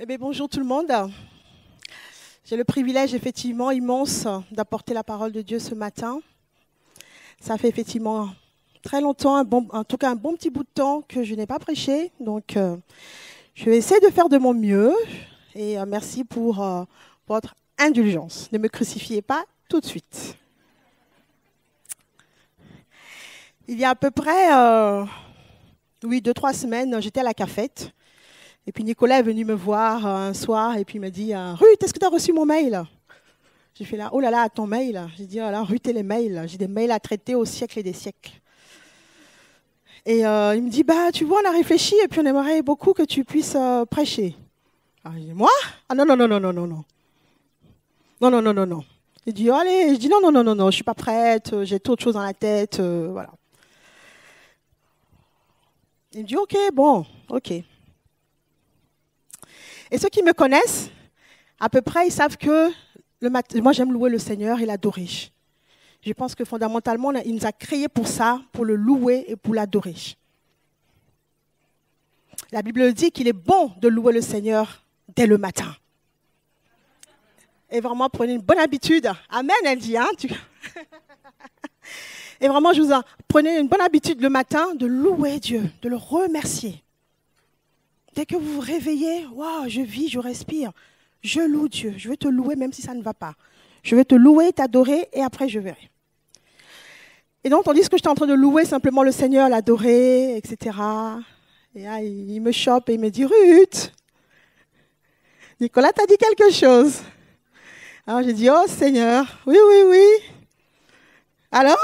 Eh bien, bonjour tout le monde. J'ai le privilège effectivement immense d'apporter la parole de Dieu ce matin. Ça fait effectivement très longtemps, en tout cas un bon petit bout de temps que je n'ai pas prêché. Donc, je vais essayer de faire de mon mieux. Et merci pour votre indulgence. Ne me crucifiez pas tout de suite. Il y a à peu près 2-3 semaines, j'étais à la cafette. Et puis Nicolas est venu me voir un soir et puis il m'a dit « Ruth, est-ce que tu as reçu mon mail ?» J'ai fait là « Oh là là, ton mail ?» J'ai dit « Oh là, Ruth et les mails, j'ai des mails à traiter au siècle et des siècles. » Et il me dit « Tu vois, on a réfléchi et puis on aimerait beaucoup que tu puisses prêcher. » Alors j'ai dit « Moi ? Ah non, non, non, non, non, non, non. Non, non, non, non, non. » Il dit « Allez, je dis non, non, non, non, non, je ne suis pas prête, j'ai trop de choses dans la tête, voilà. » Il me dit « Ok, bon, ok. » Et ceux qui me connaissent, à peu près, ils savent que moi, j'aime louer le Seigneur et l'adorer. Je pense que fondamentalement, il nous a créés pour ça, pour le louer et pour l'adorer. La Bible dit qu'il est bon de louer le Seigneur dès le matin. Et vraiment, prenez une bonne habitude. Amen, elle dit. Et vraiment, prenez une bonne habitude le matin de louer Dieu, de le remercier. Dès que vous vous réveillez, wow, je vis, je respire, je loue Dieu. Je vais te louer même si ça ne va pas. Je vais te louer, t'adorer et après je verrai. Et donc, tandis que j'étais en train de louer simplement le Seigneur, l'adorer, etc. Et là, il me chope et il me dit « Ruth, Nicolas t'a dit quelque chose. » Alors j'ai dit « Oh Seigneur, oui, oui, oui. » Alors,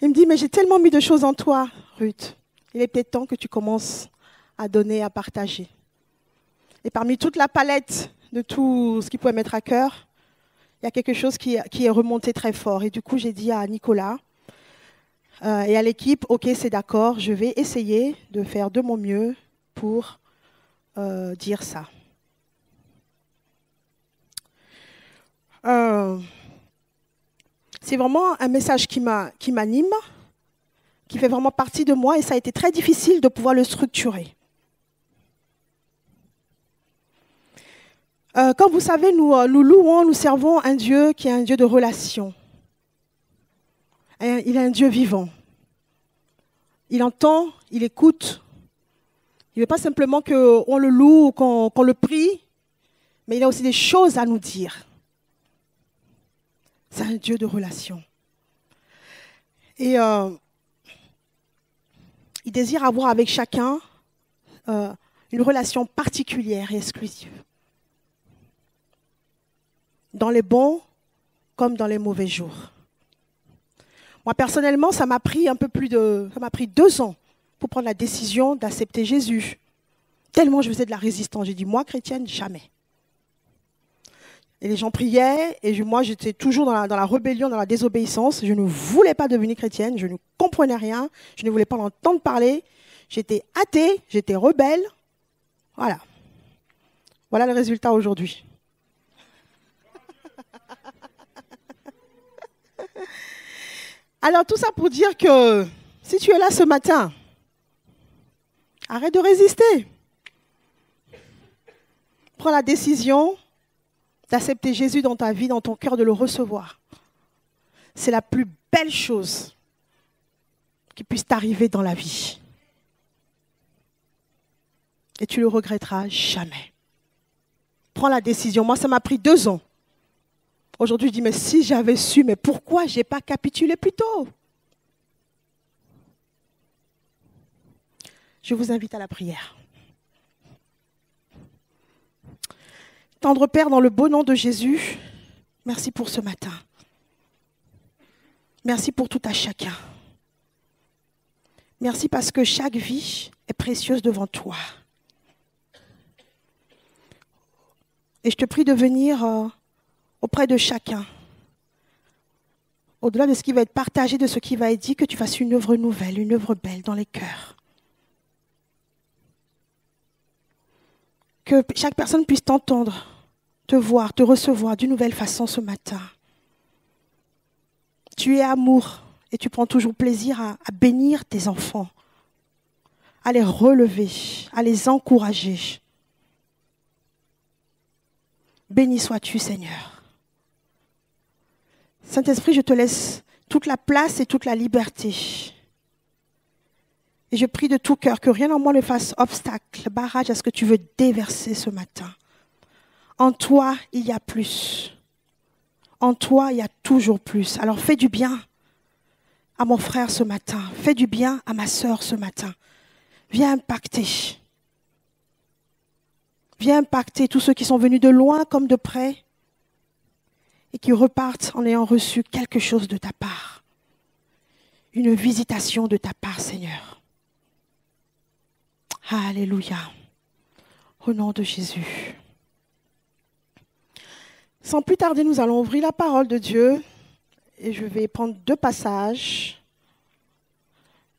il me dit « Mais j'ai tellement mis de choses en toi, Ruth. Il est peut-être temps que tu commences à donner, à partager. » Et parmi toute la palette de tout ce qu'il pouvait mettre à cœur, il y a quelque chose qui est remonté très fort. Et du coup, j'ai dit à Nicolas et à l'équipe, « Ok, c'est d'accord, je vais essayer de faire de mon mieux pour dire ça. » C'est vraiment un message qui m'anime, qui fait vraiment partie de moi et ça a été très difficile de pouvoir le structurer. Comme vous savez, nous louons, nous servons un Dieu qui est un Dieu de relation. Il est un Dieu vivant. Il entend, il écoute. Il ne veut pas simplement qu'on le loue ou qu'on le prie, mais il a aussi des choses à nous dire. C'est un Dieu de relation. Et il désire avoir avec chacun une relation particulière et exclusive. Dans les bons comme dans les mauvais jours. Moi, personnellement, ça m'a pris 2 ans pour prendre la décision d'accepter Jésus. Tellement je faisais de la résistance. J'ai dit, moi, chrétienne, jamais. Et les gens priaient, et moi, j'étais toujours dans la rébellion, dans la désobéissance. Je ne voulais pas devenir chrétienne, je ne comprenais rien, je ne voulais pas l'entendre parler. J'étais athée, j'étais rebelle. Voilà. Voilà le résultat aujourd'hui. Alors tout ça pour dire que si tu es là ce matin, arrête de résister. Prends la décision d'accepter Jésus dans ta vie, dans ton cœur, de le recevoir. C'est la plus belle chose qui puisse t'arriver dans la vie. Et tu ne le regretteras jamais. Prends la décision. Moi, ça m'a pris 2 ans. Aujourd'hui, je dis, mais si j'avais su, mais pourquoi je n'ai pas capitulé plus tôt? Je vous invite à la prière. Tendre Père, dans le beau nom de Jésus, merci pour ce matin. Merci pour tout à chacun. Merci parce que chaque vie est précieuse devant toi. Et je te prie de venir auprès de chacun, au-delà de ce qui va être partagé, de ce qui va être dit, que tu fasses une œuvre nouvelle, une œuvre belle dans les cœurs. Que chaque personne puisse t'entendre, te voir, te recevoir d'une nouvelle façon ce matin. Tu es amour et tu prends toujours plaisir à bénir tes enfants, à les relever, à les encourager. Béni sois-tu, Seigneur. Saint-Esprit, je te laisse toute la place et toute la liberté. Et je prie de tout cœur que rien en moi ne fasse obstacle, barrage à ce que tu veux déverser ce matin. En toi, il y a plus. En toi, il y a toujours plus. Alors fais du bien à mon frère ce matin. Fais du bien à ma sœur ce matin. Viens impacter. Viens impacter tous ceux qui sont venus de loin comme de près et qui repartent en ayant reçu quelque chose de ta part. Une visitation de ta part, Seigneur. Alléluia. Au nom de Jésus. Sans plus tarder, nous allons ouvrir la parole de Dieu et je vais prendre 2 passages.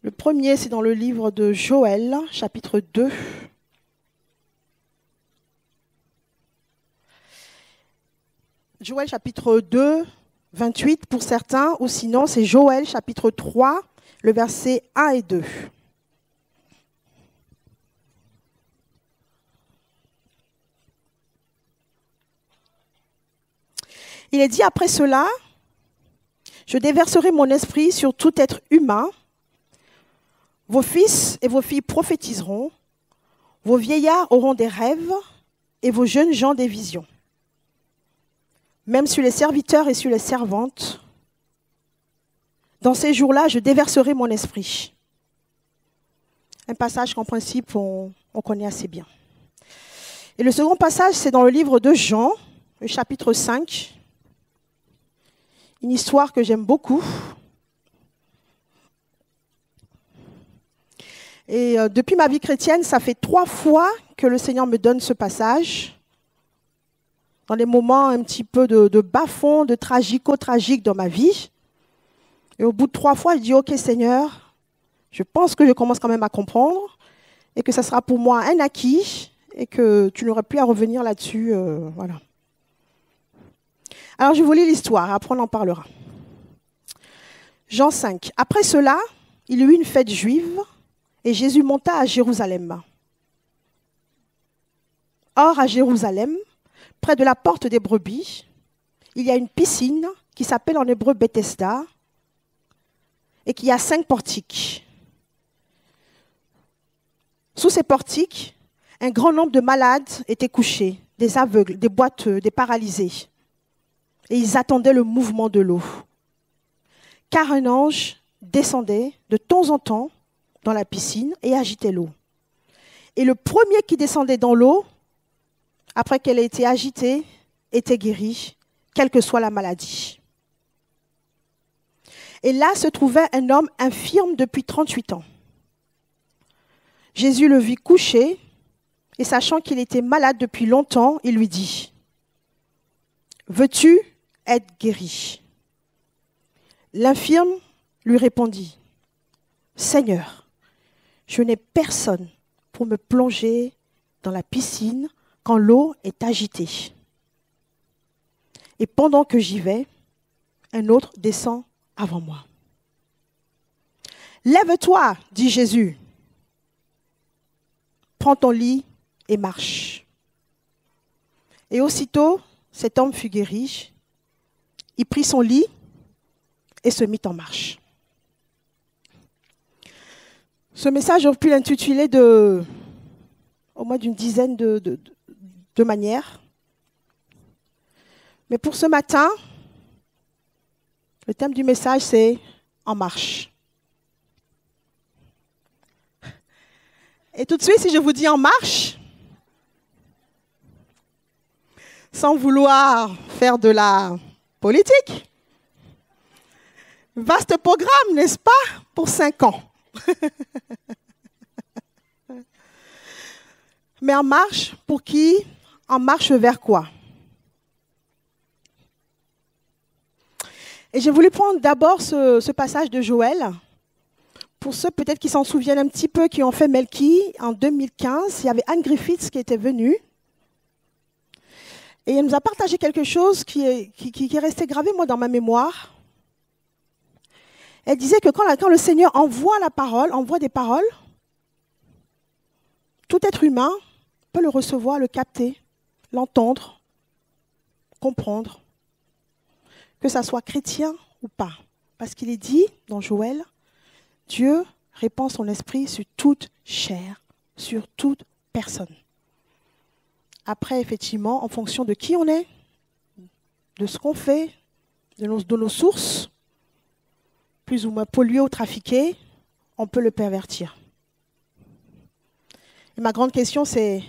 Le premier, c'est dans le livre de Joël, chapitre 2. Joël, chapitre 2, 28 pour certains, ou sinon c'est Joël, chapitre 3, le verset 1 et 2. Il est dit après cela, je déverserai mon esprit sur tout être humain. Vos fils et vos filles prophétiseront, vos vieillards auront des rêves et vos jeunes gens des visions. Même sur les serviteurs et sur les servantes, dans ces jours-là, je déverserai mon esprit. Un passage qu'en principe, on connaît assez bien. Et le second passage, c'est dans le livre de Jean, le chapitre 5. Une histoire que j'aime beaucoup. Et depuis ma vie chrétienne, ça fait 3 fois que le Seigneur me donne ce passage. Dans des moments un petit peu de bas-fond, de tragico-tragique dans ma vie. Et au bout de 3 fois, je dis, OK Seigneur, je pense que je commence quand même à comprendre et que ça sera pour moi un acquis et que tu n'aurais plus à revenir là-dessus. Voilà. Alors je vous lis l'histoire, après on en parlera. Jean 5. Après cela, il y eut une fête juive et Jésus monta à Jérusalem. Or, à Jérusalem, près de la porte des brebis, il y a une piscine qui s'appelle en hébreu Bethesda et qui a 5 portiques. Sous ces portiques, un grand nombre de malades étaient couchés, des aveugles, des boiteux, des paralysés. Et ils attendaient le mouvement de l'eau. Car un ange descendait de temps en temps dans la piscine et agitait l'eau. Et le premier qui descendait dans l'eau, après qu'elle ait été agitée, était guéri, quelle que soit la maladie. Et là se trouvait un homme infirme depuis 38 ans. Jésus le vit couché, et sachant qu'il était malade depuis longtemps, il lui dit, « Veux-tu être guéri ?» L'infirme lui répondit, « Seigneur, je n'ai personne pour me plonger dans la piscine quand l'eau est agitée. Et pendant que j'y vais, un autre descend avant moi. »« Lève-toi, dit Jésus, prends ton lit et marche. » Et aussitôt, cet homme fut guéri. Il prit son lit et se mit en marche. Ce message, j'aurais pu l'intituler au moins d'une dizaine de manières. Mais pour ce matin, le thème du message, c'est « En marche ». Et tout de suite, si je vous dis « En marche », sans vouloir faire de la politique, vaste programme, n'est-ce pas, pour 5 ans. Mais en marche, pour qui? En marche vers quoi? Et j'ai voulu prendre d'abord ce passage de Joël. Pour ceux peut-être qui s'en souviennent un petit peu, qui ont fait Melki en 2015, il y avait Anne Griffiths qui était venue. Et elle nous a partagé quelque chose qui est resté gravé, moi, dans ma mémoire. Elle disait que quand le Seigneur envoie la parole, envoie des paroles, tout être humain peut le recevoir, le capter, l'entendre, comprendre, que ça soit chrétien ou pas. Parce qu'il est dit dans Joël, Dieu répand son esprit sur toute chair, sur toute personne. Après, effectivement, en fonction de qui on est, de ce qu'on fait, de nos sources, plus ou moins polluées ou trafiquées, on peut le pervertir. Et ma grande question, c'est,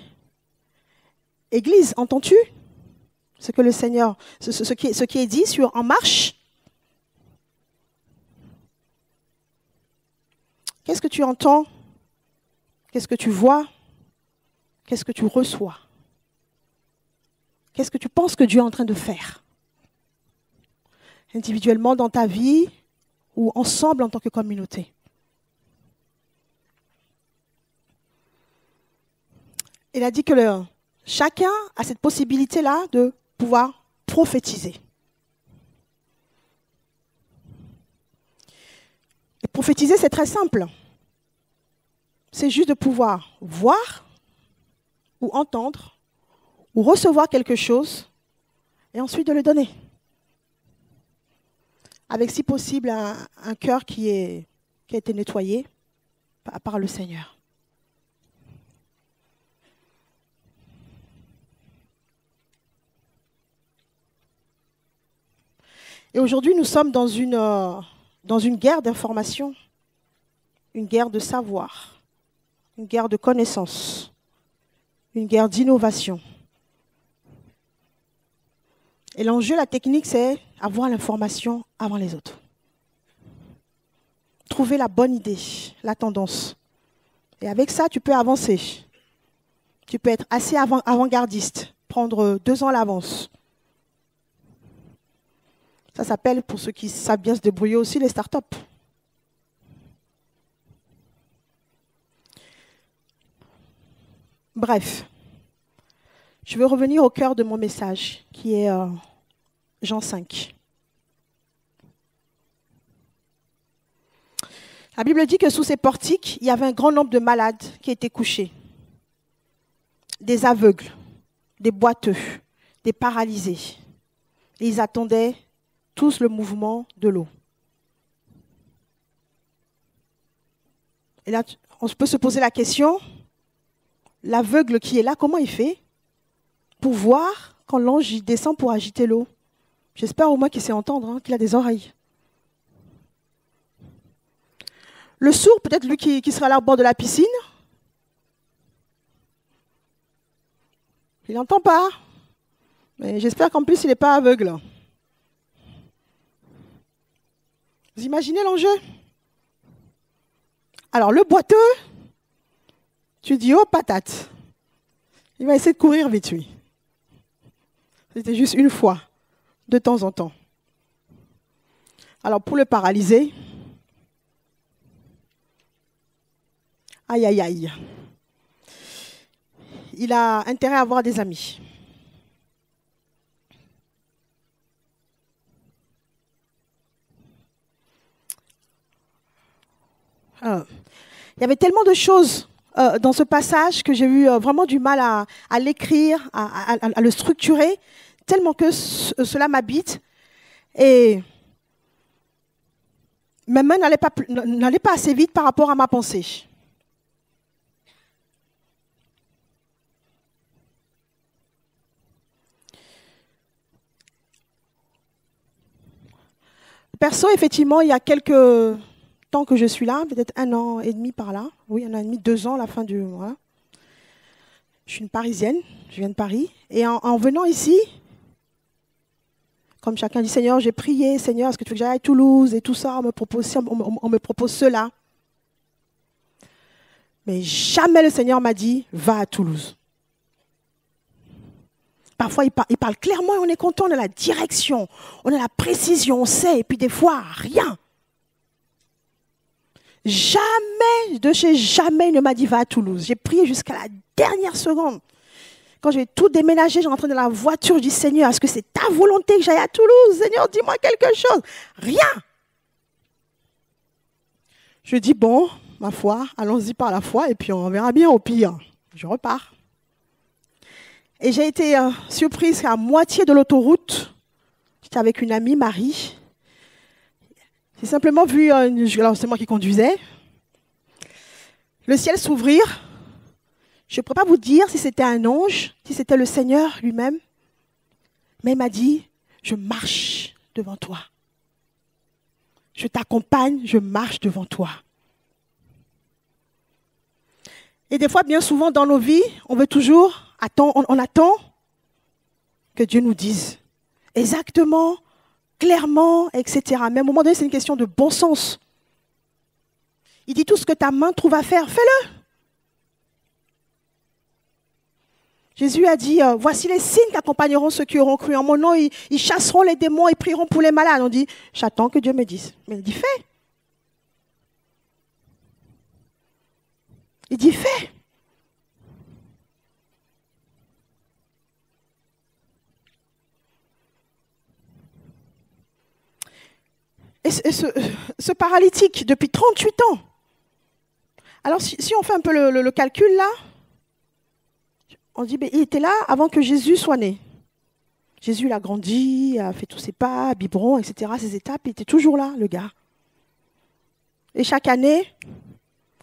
Église, entends-tu ce que le Seigneur, ce qui est dit sur En Marche? Qu'est-ce que tu entends? Qu'est-ce que tu vois? Qu'est-ce que tu reçois? Qu'est-ce que tu penses que Dieu est en train de faire? Individuellement dans ta vie ou ensemble en tant que communauté. Il a dit que chacun a cette possibilité-là de pouvoir prophétiser. Et prophétiser, c'est très simple. C'est juste de pouvoir voir ou entendre ou recevoir quelque chose et ensuite de le donner. Avec si possible un cœur qui a été nettoyé par le Seigneur. Et aujourd'hui, nous sommes dans une guerre d'information, une guerre de savoir, une guerre de connaissance, une guerre d'innovation. Et l'enjeu, la technique, c'est avoir l'information avant les autres. Trouver la bonne idée, la tendance. Et avec ça, tu peux avancer. Tu peux être assez avant-gardiste, prendre 2 ans à l'avance. Ça s'appelle, pour ceux qui savent bien se débrouiller aussi, les startups. Bref, je veux revenir au cœur de mon message, qui est Jean 5. La Bible dit que sous ces portiques, il y avait un grand nombre de malades qui étaient couchés. Des aveugles, des boiteux, des paralysés. Et ils attendaient tous le mouvement de l'eau. Et là, on peut se poser la question, l'aveugle qui est là, comment il fait pour voir quand l'ange descend pour agiter l'eau? J'espère au moins qu'il sait entendre, qu'il a des oreilles. Le sourd, peut-être lui qui sera là au bord de la piscine, il n'entend pas. Mais j'espère qu'en plus, il n'est pas aveugle. Vous imaginez l'enjeu? Alors, le boiteux, tu dis, oh, patate. Il va essayer de courir vite, lui. C'était juste une fois, de temps en temps. Alors, pour le paralysé, aïe, aïe, aïe. Il a intérêt à avoir des amis. Il y avait tellement de choses dans ce passage que j'ai eu vraiment du mal à l'écrire, à le structurer, tellement que cela m'habite. Et ma main n'allait pas assez vite par rapport à ma pensée. Perso, effectivement, il y a quelques temps que je suis là, peut-être 1 an et demi par là. Oui, 1 an et demi, 2 ans à la fin du mois. Je suis une Parisienne, je viens de Paris. Et en venant ici, comme chacun dit, Seigneur, j'ai prié, Seigneur, est-ce que tu veux que j'aille à Toulouse et tout ça, on me propose cela. Mais jamais le Seigneur m'a dit, va à Toulouse. Parfois, il parle clairement et on est content, on a la direction, on a la précision, on sait, et puis des fois, rien. Jamais, de chez jamais, il ne m'a dit va à Toulouse. J'ai prié jusqu'à la dernière seconde. Quand j'ai tout déménagé, je rentrais dans la voiture, je dis Seigneur, est-ce que c'est ta volonté que j'aille à Toulouse? Seigneur, dis-moi quelque chose. Rien. Je dis bon, ma foi, allons-y par la foi et puis on verra bien au pire. Je repars. Et j'ai été surprise qu'à moitié de l'autoroute, j'étais avec une amie, Marie. J'ai simplement vu, alors c'est moi qui conduisais, le ciel s'ouvrir. Je ne pourrais pas vous dire si c'était un ange, si c'était le Seigneur lui-même. Mais il m'a dit, je marche devant toi. Je t'accompagne, je marche devant toi. Et des fois, bien souvent dans nos vies, on attend que Dieu nous dise exactement, clairement, etc. Mais à un moment donné, c'est une question de bon sens. Il dit tout ce que ta main trouve à faire, fais-le. Jésus a dit, voici les signes qui accompagneront ceux qui auront cru en mon nom. Ils chasseront les démons et prieront pour les malades. On dit, j'attends que Dieu me dise. Mais il dit, fais. Il dit, fais. Et ce paralytique, depuis 38 ans. Alors, si on fait un peu le calcul là, on dit, il était là avant que Jésus soit né. Jésus, il a grandi, a fait tous ses pas, biberon, etc., ses étapes, il était toujours là, le gars. Et chaque année,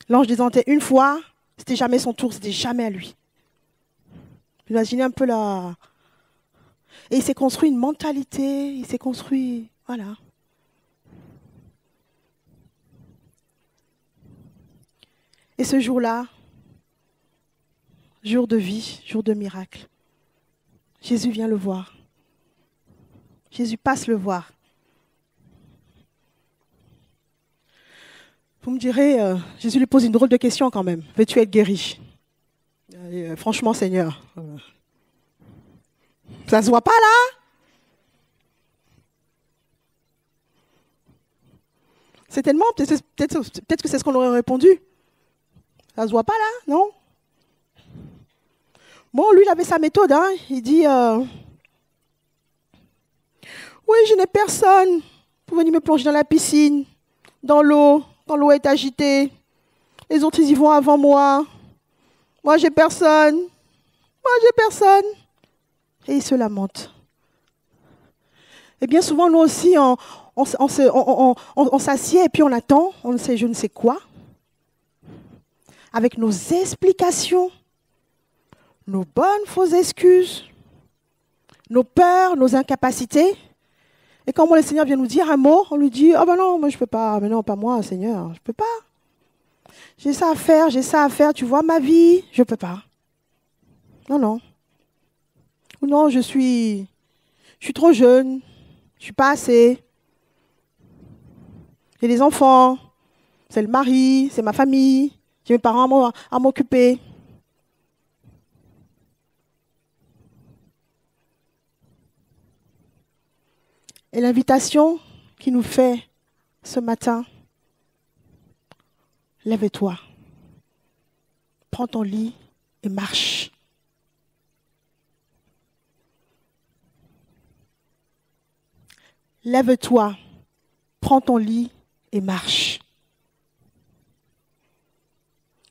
l'ange désentait une fois, c'était jamais son tour, c'était jamais à lui. Imaginez un peu là. Et il s'est construit une mentalité, il s'est construit, voilà. Et ce jour-là, jour de vie, jour de miracle, Jésus vient le voir. Jésus passe le voir. Vous me direz, Jésus lui pose une drôle de question quand même. Veux-tu être guéri? Franchement, Seigneur, ça ne se voit pas là? C'est tellement, peut-être que c'est ce qu'on aurait répondu. Ça ne se voit pas là, non? Bon, lui, il avait sa méthode. Hein. Il dit, oui, je n'ai personne pour venir me plonger dans la piscine, dans l'eau, quand l'eau est agitée. Les autres, ils y vont avant moi. Moi, j'ai personne. Moi, j'ai personne. Et il se lamente. Et bien souvent, nous aussi, on s'assied et puis on attend, on ne sait je ne sais quoi, avec nos explications, nos bonnes fausses excuses, nos peurs, nos incapacités. Et quand le Seigneur vient nous dire un mot, on lui dit « Ah ben non, moi je ne peux pas. Mais non, pas moi, Seigneur, je ne peux pas. J'ai ça à faire, tu vois ma vie, je ne peux pas. Non, non. Ou non, je suis trop jeune, je ne suis pas assez. J'ai des enfants, c'est le mari, c'est ma famille, j'ai mes parents à m'occuper. » Et l'invitation qu'il nous fait ce matin, lève-toi, prends ton lit et marche. Lève-toi, prends ton lit et marche.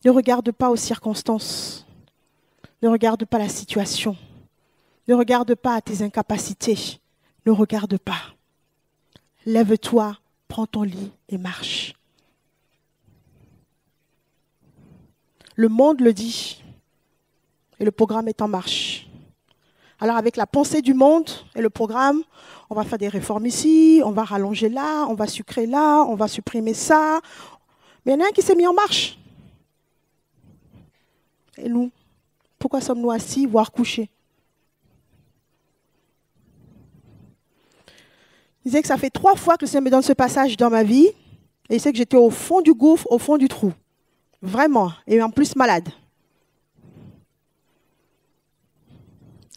Ne regarde pas aux circonstances, ne regarde pas la situation, ne regarde pas à tes incapacités. Ne regarde pas. Lève-toi, prends ton lit et marche. Le monde le dit et le programme est en marche. Alors avec la pensée du monde et le programme, on va faire des réformes ici, on va rallonger là, on va sucrer là, on va supprimer ça. Mais il y en a un qui s'est mis en marche. Et nous, pourquoi sommes-nous assis, voire couchés? Il disait que ça fait 3 fois que le Seigneur me donne ce passage dans ma vie. Et il sait que j'étais au fond du gouffre, au fond du trou. Vraiment. Et en plus malade.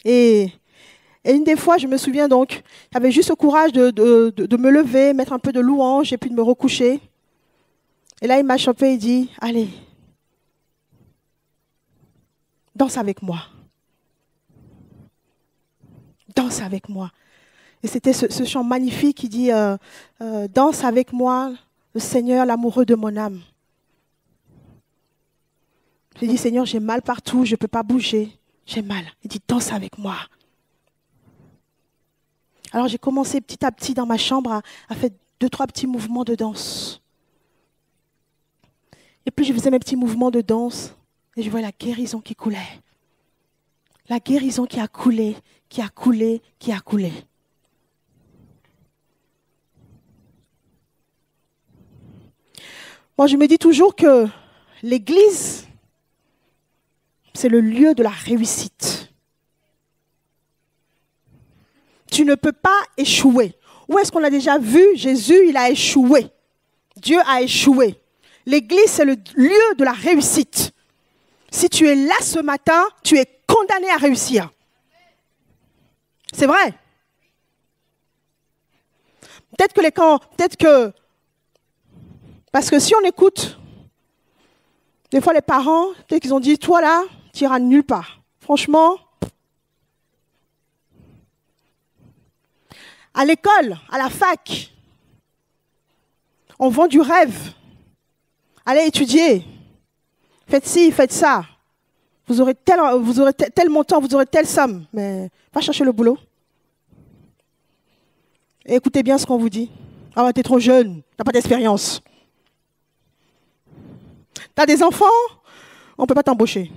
Et une des fois, je me souviens donc, j'avais juste le courage de me lever, mettre un peu de louange et puis de me recoucher. Et là, il m'a chopé et dit, allez, danse avec moi. Danse avec moi. Et c'était ce chant magnifique qui dit danse avec moi, le Seigneur, l'amoureux de mon âme. J'ai dit, Seigneur, j'ai mal partout, je ne peux pas bouger. j'ai mal. Il dit, danse avec moi. Alors j'ai commencé petit à petit dans ma chambre à faire 2-3 petits mouvements de danse. Et puis je faisais mes petits mouvements de danse et je voyais la guérison qui coulait. La guérison qui a coulé, qui a coulé, qui a coulé. Moi, je me dis toujours que l'église, c'est le lieu de la réussite. Tu ne peux pas échouer. Où est-ce qu'on a déjà vu Jésus, il a échoué. Dieu a échoué. L'église, c'est le lieu de la réussite. Si tu es là ce matin, tu es condamné à réussir. C'est vrai. Peut-être que, parce que si on écoute, des fois les parents, peut-être qu'ils ont dit, toi là, tu iras nulle part. Franchement, à l'école, à la fac, on vend du rêve. Allez étudier. Faites ci, faites ça. Vous aurez tel montant, vous aurez telle somme. Mais va chercher le boulot. Et écoutez bien ce qu'on vous dit. Ah, t'es trop jeune, t'as pas d'expérience. T'as des enfants, on ne peut pas t'embaucher.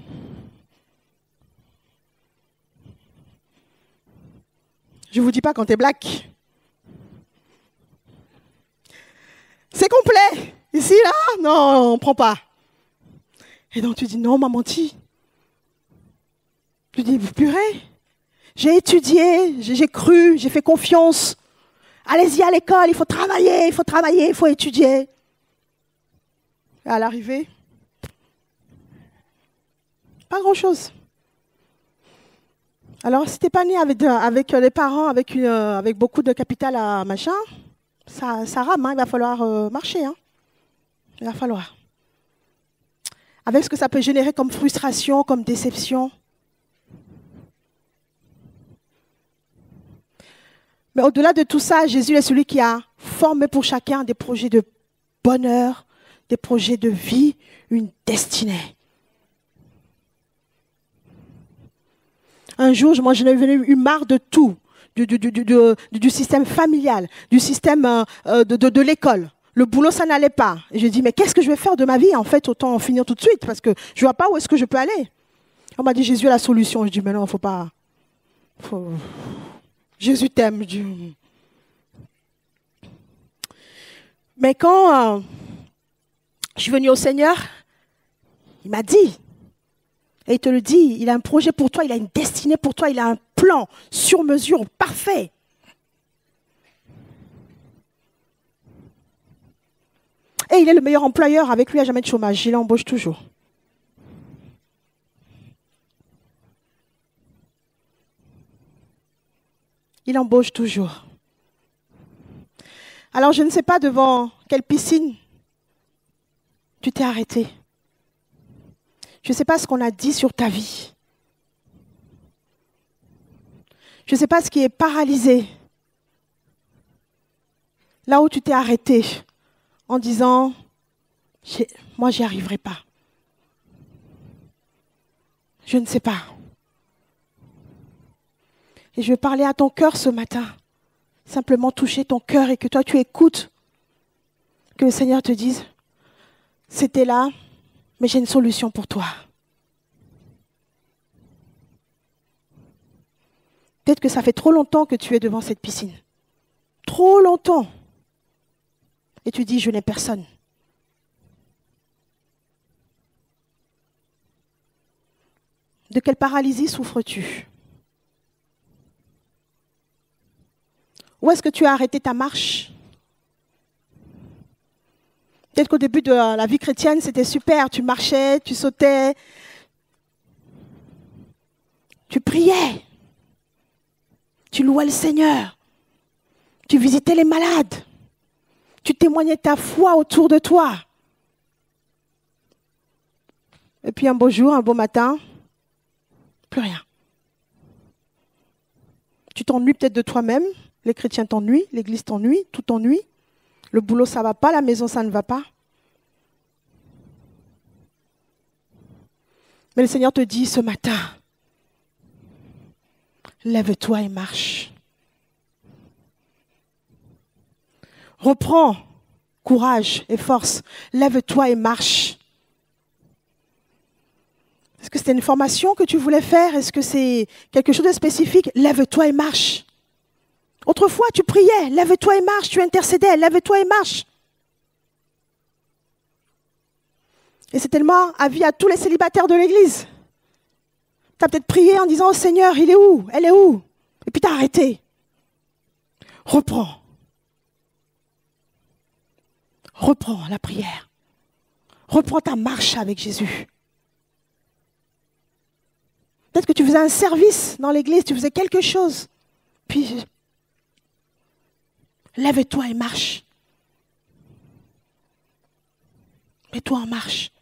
Je ne vous dis pas quand t'es black. C'est complet. Ici, là, non, on ne prend pas. Et donc tu dis, non, on m'a menti. Tu dis, purée, j'ai étudié, j'ai cru, j'ai fait confiance. Allez-y à l'école, il faut travailler, il faut étudier. Et à l'arrivée, pas grand-chose. Alors, si tu n'es pas né avec les parents, avec beaucoup de capital à machin, ça rame, hein, il va falloir marcher. Hein. Il va falloir. Avec ce que ça peut générer comme frustration, comme déception. Mais au-delà de tout ça, Jésus est celui qui a formé pour chacun des projets de bonheur, des projets de vie, une destinée. Un jour, moi, j'en avais eu marre de tout, du système familial, du système de l'école. Le boulot, ça n'allait pas. Et je dis, mais qu'est-ce que je vais faire de ma vie? En fait, autant en finir tout de suite, parce que je ne vois pas où est-ce que je peux aller. On m'a dit, Jésus est la solution. Je dis, mais non, il ne faut pas... Jésus t'aime. Mais quand je suis venue au Seigneur, il m'a dit, et il te le dit, il a un projet pour toi, il a une destinée pour toi, il a un plan sur mesure, parfait. Et il est le meilleur employeur, avec lui, il n'y a jamais de chômage, il embauche toujours. Il embauche toujours. Alors je ne sais pas devant quelle piscine tu t'es arrêté. Je ne sais pas ce qu'on a dit sur ta vie. Je ne sais pas ce qui est paralysé. Là où tu t'es arrêté en disant, moi j'y arriverai pas. Je ne sais pas. Et je veux parler à ton cœur ce matin. Simplement toucher ton cœur et que toi tu écoutes. Que le Seigneur te dise, c'était là, mais j'ai une solution pour toi. Peut-être que ça fait trop longtemps que tu es devant cette piscine. Trop longtemps. Et tu dis, je n'ai personne. De quelle paralysie souffres-tu? Où est-ce que tu as arrêté ta marche? Peut-être qu'au début de la vie chrétienne, c'était super. Tu marchais, tu sautais, tu priais, tu louais le Seigneur, tu visitais les malades, tu témoignais ta foi autour de toi. Et puis un beau jour, un beau matin, plus rien. Tu t'ennuies peut-être de toi-même, les chrétiens t'ennuient, l'église t'ennuie, tout t'ennuie. Le boulot, ça ne va pas, la maison, ça ne va pas. Mais le Seigneur te dit ce matin, lève-toi et marche. Reprends courage et force. Lève-toi et marche. Est-ce que c'était une formation que tu voulais faire? Est-ce que c'est quelque chose de spécifique? Lève-toi et marche. Autrefois, tu priais, lève-toi et marche. Tu intercédais, lève-toi et marche. Et c'est tellement avis à tous les célibataires de l'Église. Tu as peut-être prié en disant, oh Seigneur, il est où? Elle est où? Et puis tu as arrêté. Reprends. Reprends la prière. Reprends ta marche avec Jésus. Peut-être que tu faisais un service dans l'église, tu faisais quelque chose. Puis, lève-toi et marche. Mets-toi en marche.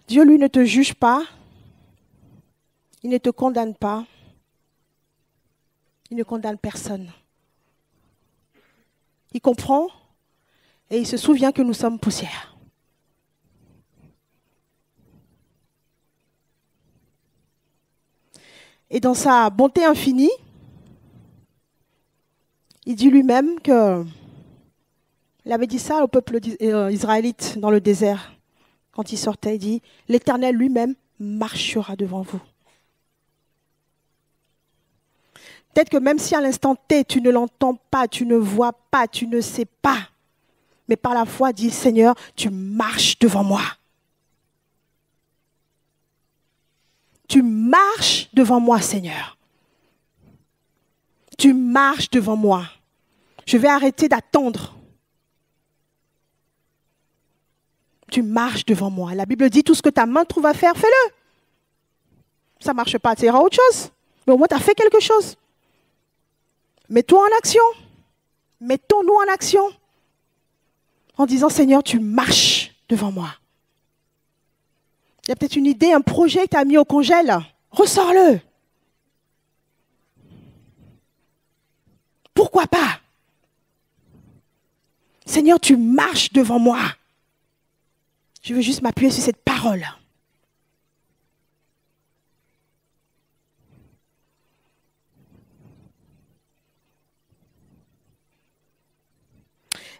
Dieu, lui, ne te juge pas. Il ne te condamne pas. Il ne condamne personne. Il comprend et il se souvient que nous sommes poussière. Et dans sa bonté infinie, il dit lui-même que il avait dit ça au peuple israélite dans le désert. Quand il sortait, il dit, l'Éternel lui-même marchera devant vous. Peut-être que même si à l'instant T, tu ne l'entends pas, tu ne vois pas, tu ne sais pas, mais par la foi, dis, Seigneur, tu marches devant moi. Tu marches devant moi, Seigneur. Tu marches devant moi. Je vais arrêter d'attendre. Tu marches devant moi. La Bible dit, tout ce que ta main trouve à faire, fais-le. Ça ne marche pas, tu iras à autre chose. Mais au moins, tu as fait quelque chose. Mets-toi en action. Mettons-nous en action. En disant, Seigneur, tu marches devant moi. Il y a peut-être une idée, un projet que tu as mis au congèle. Ressors-le. Pourquoi pas? Seigneur, tu marches devant moi. Je veux juste m'appuyer sur cette parole.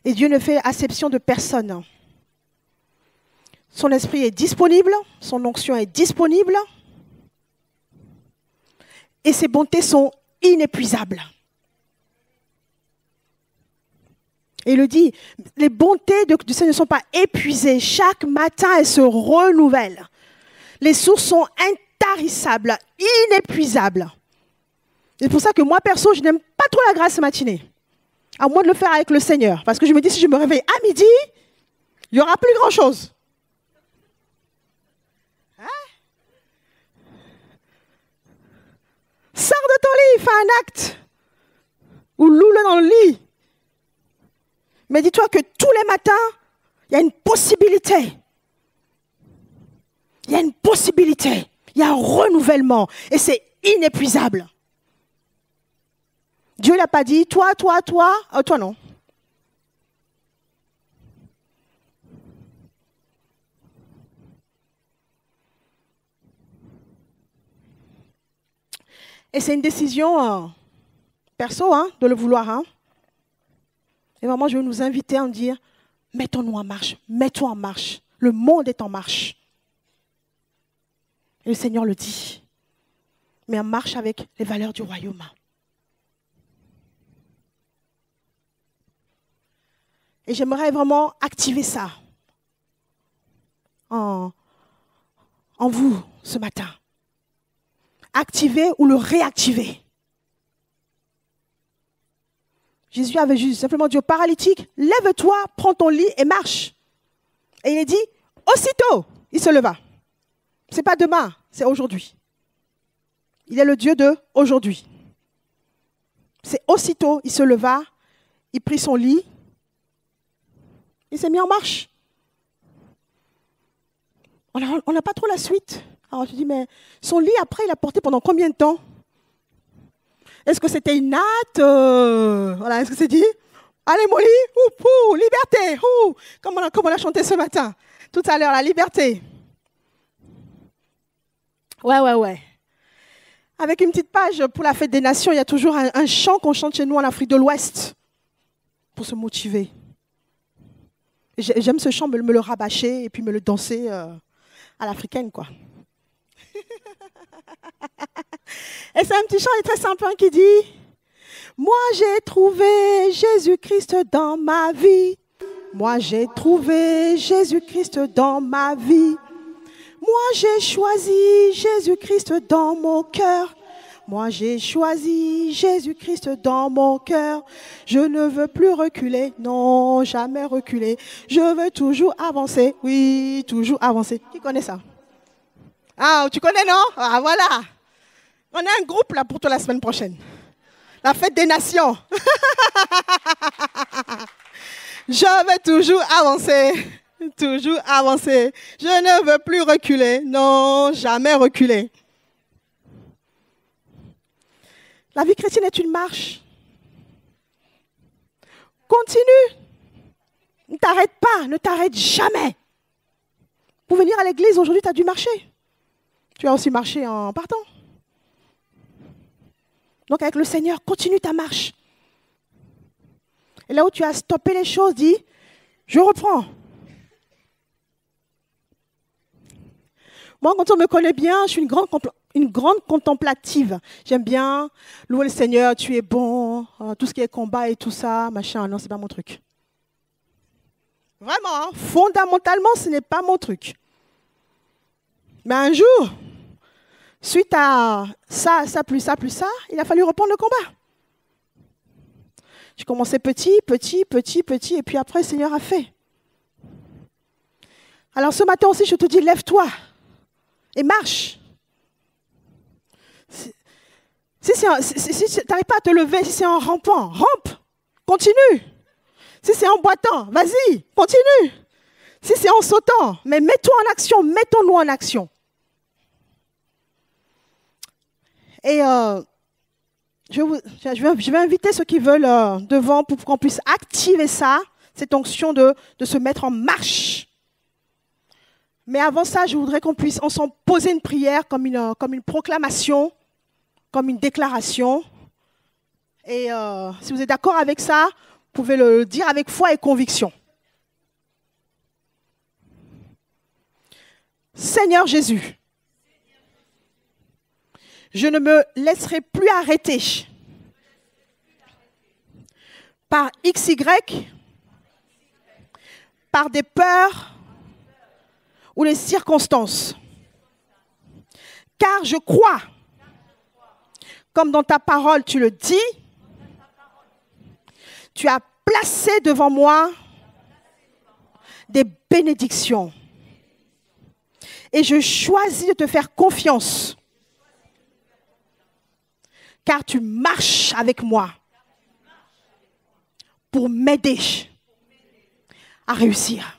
Et Dieu ne fait acception de personne. Son esprit est disponible, son onction est disponible, et ses bontés sont inépuisables. Et il le dit, les bontés du Seigneur ne sont pas épuisées. Chaque matin, elles se renouvellent. Les sources sont intarissables, inépuisables. C'est pour ça que moi, perso, je n'aime pas trop la grâce matinée. À moins de le faire avec le Seigneur. Parce que je me dis, si je me réveille à midi, il n'y aura plus grand-chose. Hein? Sors de ton lit, fais un acte. Ou loue-le dans le lit. Mais dis-toi que tous les matins, il y a une possibilité. Il y a une possibilité. Il y a un renouvellement. Et c'est inépuisable. Dieu n'a pas dit, toi, toi non. Et c'est une décision perso, de le vouloir. Et vraiment, je veux nous inviter à dire, mettons-nous en marche, mets-toi en marche. Le monde est en marche. Et le Seigneur le dit. Mais en marche avec les valeurs du royaume. Et j'aimerais vraiment activer ça en vous ce matin. Activer ou le réactiver. Jésus avait juste simplement dit au paralytique, lève-toi, prends ton lit et marche. Et il est dit, aussitôt, il se leva. Ce n'est pas demain, c'est aujourd'hui. Il est le Dieu de aujourd'hui. C'est aussitôt, il se leva, il prit son lit, il s'est mis en marche. On n'a pas trop la suite. Alors je dis, mais son lit, après, il a porté pendant combien de temps? Est-ce que c'était une natte? Voilà, est-ce que c'est dit? Allez, Molly, liberté. Comme on a chanté ce matin, tout à l'heure, la liberté. Ouais. Avec une petite page pour la fête des nations, il y a toujours un chant qu'on chante chez nous en Afrique de l'Ouest pour se motiver. J'aime ce chant, me le rabâcher et puis me le danser à l'africaine, quoi. Et c'est un petit chant très simple qui dit « Moi j'ai trouvé Jésus-Christ dans ma vie. Moi j'ai trouvé Jésus-Christ dans ma vie. Moi j'ai choisi Jésus-Christ dans mon cœur. Moi j'ai choisi Jésus-Christ dans mon cœur. Je ne veux plus reculer, non, jamais reculer. Je veux toujours avancer, oui, toujours avancer. » Qui connaît ça? Ah, tu connais, non? Ah, voilà. On a un groupe là pour toi la semaine prochaine. La fête des nations. Je veux toujours avancer. Toujours avancer. Je ne veux plus reculer. Non, jamais reculer. La vie chrétienne est une marche. Continue. Ne t'arrête pas, ne t'arrête jamais. Pour venir à l'église, aujourd'hui, tu as dû marcher. Tu as aussi marché en partant. Donc avec le Seigneur, continue ta marche. Et là où tu as stoppé les choses, dis, je reprends. Moi, quand on me connaît bien, je suis une grande contemplative. J'aime bien louer le Seigneur, tu es bon, tout ce qui est combat et tout ça, machin, non, c'est pas mon truc. Vraiment, hein, fondamentalement, ce n'est pas mon truc. Mais un jour, suite à ça, il a fallu reprendre le combat. J'ai commencé petit, et puis après, le Seigneur a fait. Alors ce matin aussi, je te dis, lève-toi et marche. Si tu n'arrives pas à te lever, si c'est en rampant, rampe, continue. Si c'est en boitant, vas-y, continue. Si c'est en sautant, mais mets-toi en action, mettons-nous en action. Et je vais inviter ceux qui veulent devant pour qu'on puisse activer ça, cette onction de se mettre en marche. Mais avant ça, je voudrais qu'on puisse ensemble poser une prière comme une proclamation, comme une déclaration. Et si vous êtes d'accord avec ça, vous pouvez le dire avec foi et conviction. Seigneur Jésus, je ne me laisserai plus arrêter par XY, par des peurs ou les circonstances. Car je crois, comme dans ta parole tu le dis, tu as placé devant moi des bénédictions. Et je choisis de te faire confiance. Car tu marches avec moi pour m'aider à réussir.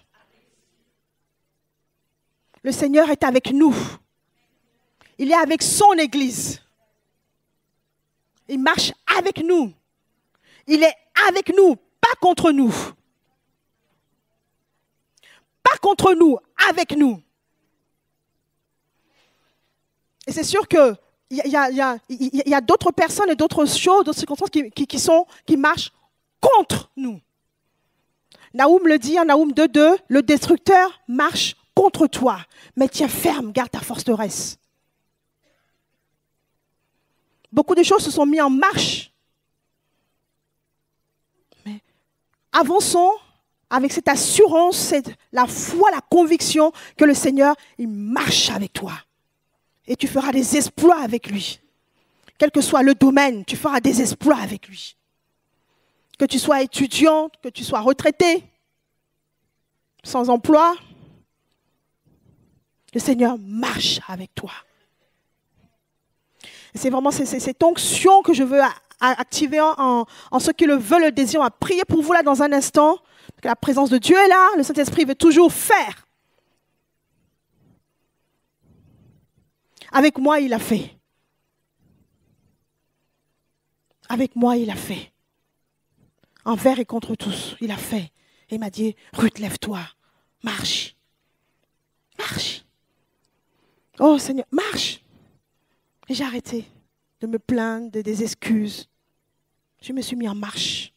Le Seigneur est avec nous. Il est avec son Église. Il marche avec nous. Il est avec nous, pas contre nous. Pas contre nous, avec nous. Et c'est sûr qu'il y a d'autres personnes et d'autres choses, d'autres circonstances qui marchent contre nous. Naoum le dit en Naoum 2:2, le destructeur marche contre toi. Mais tiens ferme, garde ta forteresse. Beaucoup de choses se sont mises en marche. Mais avançons avec cette assurance, la foi, la conviction que le Seigneur, il marche avec toi. Et tu feras des exploits avec lui. Quel que soit le domaine, tu feras des exploits avec lui. Que tu sois étudiant, que tu sois retraité, sans emploi, le Seigneur marche avec toi. Et c'est vraiment cette onction que je veux activer en ceux qui le veulent, le désirent. On va prier pour vous là dans un instant. Que la présence de Dieu est là. Le Saint-Esprit veut toujours faire. Avec moi, il a fait. Avec moi, il a fait. envers et contre tous. Il a fait. Et il m'a dit, Ruth, lève-toi, marche. Marche. Oh Seigneur, marche. Et j'ai arrêté de me plaindre, des excuses. Je me suis mis en marche.